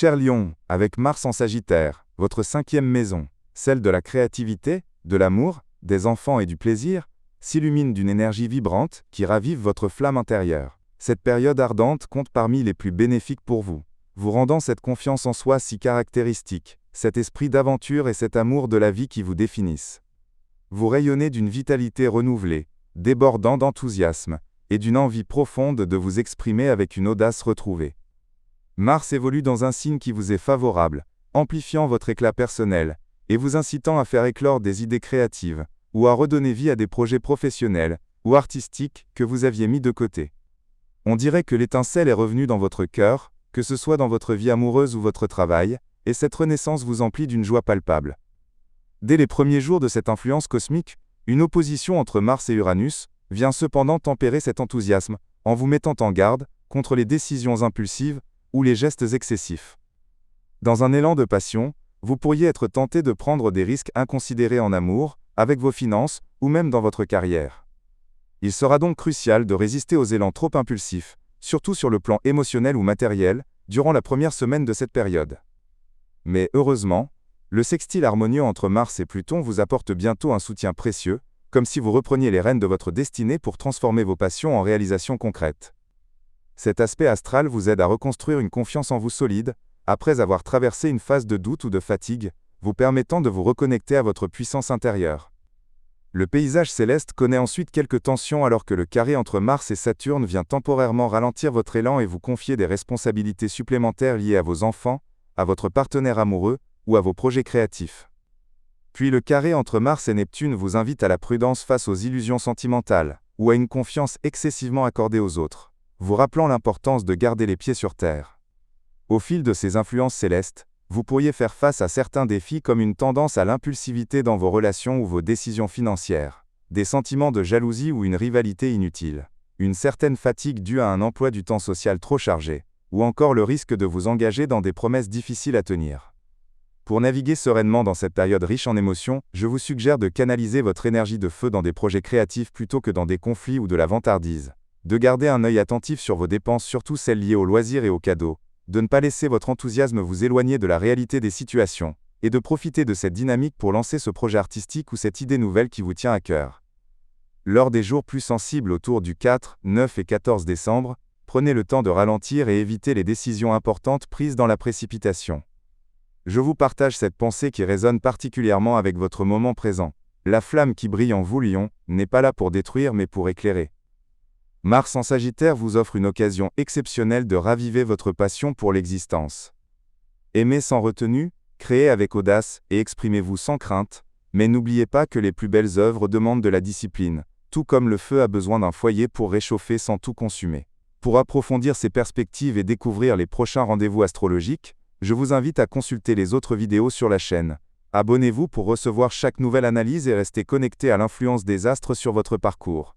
Cher Lion, avec Mars en Sagittaire, votre 5e maison, celle de la créativité, de l'amour, des enfants et du plaisir, s'illumine d'une énergie vibrante qui ravive votre flamme intérieure. Cette période ardente compte parmi les plus bénéfiques pour vous, vous rendant cette confiance en soi si caractéristique, cet esprit d'aventure et cet amour de la vie qui vous définissent. Vous rayonnez d'une vitalité renouvelée, débordant d'enthousiasme, et d'une envie profonde de vous exprimer avec une audace retrouvée. Mars évolue dans un signe qui vous est favorable, amplifiant votre éclat personnel, et vous incitant à faire éclore des idées créatives, ou à redonner vie à des projets professionnels, ou artistiques, que vous aviez mis de côté. On dirait que l'étincelle est revenue dans votre cœur, que ce soit dans votre vie amoureuse ou votre travail, et cette renaissance vous emplit d'une joie palpable. Dès les premiers jours de cette influence cosmique, une opposition entre Mars et Uranus vient cependant tempérer cet enthousiasme, en vous mettant en garde contre les décisions impulsives ou les gestes excessifs. Dans un élan de passion, vous pourriez être tenté de prendre des risques inconsidérés en amour, avec vos finances, ou même dans votre carrière. Il sera donc crucial de résister aux élans trop impulsifs, surtout sur le plan émotionnel ou matériel, durant la première semaine de cette période. Mais heureusement, le sextile harmonieux entre Mars et Pluton vous apporte bientôt un soutien précieux, comme si vous repreniez les rênes de votre destinée pour transformer vos passions en réalisations concrètes. Cet aspect astral vous aide à reconstruire une confiance en vous solide, après avoir traversé une phase de doute ou de fatigue, vous permettant de vous reconnecter à votre puissance intérieure. Le paysage céleste connaît ensuite quelques tensions alors que le carré entre Mars et Saturne vient temporairement ralentir votre élan et vous confier des responsabilités supplémentaires liées à vos enfants, à votre partenaire amoureux, ou à vos projets créatifs. Puis le carré entre Mars et Neptune vous invite à la prudence face aux illusions sentimentales, ou à une confiance excessivement accordée aux autres, vous rappelant l'importance de garder les pieds sur terre. Au fil de ces influences célestes, vous pourriez faire face à certains défis comme une tendance à l'impulsivité dans vos relations ou vos décisions financières, des sentiments de jalousie ou une rivalité inutile, une certaine fatigue due à un emploi du temps social trop chargé, ou encore le risque de vous engager dans des promesses difficiles à tenir. Pour naviguer sereinement dans cette période riche en émotions, je vous suggère de canaliser votre énergie de feu dans des projets créatifs plutôt que dans des conflits ou de la vantardise, de garder un œil attentif sur vos dépenses, surtout celles liées aux loisirs et aux cadeaux, de ne pas laisser votre enthousiasme vous éloigner de la réalité des situations, et de profiter de cette dynamique pour lancer ce projet artistique ou cette idée nouvelle qui vous tient à cœur. Lors des jours plus sensibles autour du 4, 9 et 14 décembre, prenez le temps de ralentir et évitez les décisions importantes prises dans la précipitation. Je vous partage cette pensée qui résonne particulièrement avec votre moment présent. La flamme qui brille en vous, Lion, n'est pas là pour détruire mais pour éclairer. Mars en Sagittaire vous offre une occasion exceptionnelle de raviver votre passion pour l'existence. Aimez sans retenue, créez avec audace et exprimez-vous sans crainte, mais n'oubliez pas que les plus belles œuvres demandent de la discipline, tout comme le feu a besoin d'un foyer pour réchauffer sans tout consumer. Pour approfondir ces perspectives et découvrir les prochains rendez-vous astrologiques, je vous invite à consulter les autres vidéos sur la chaîne. Abonnez-vous pour recevoir chaque nouvelle analyse et restez connecté à l'influence des astres sur votre parcours.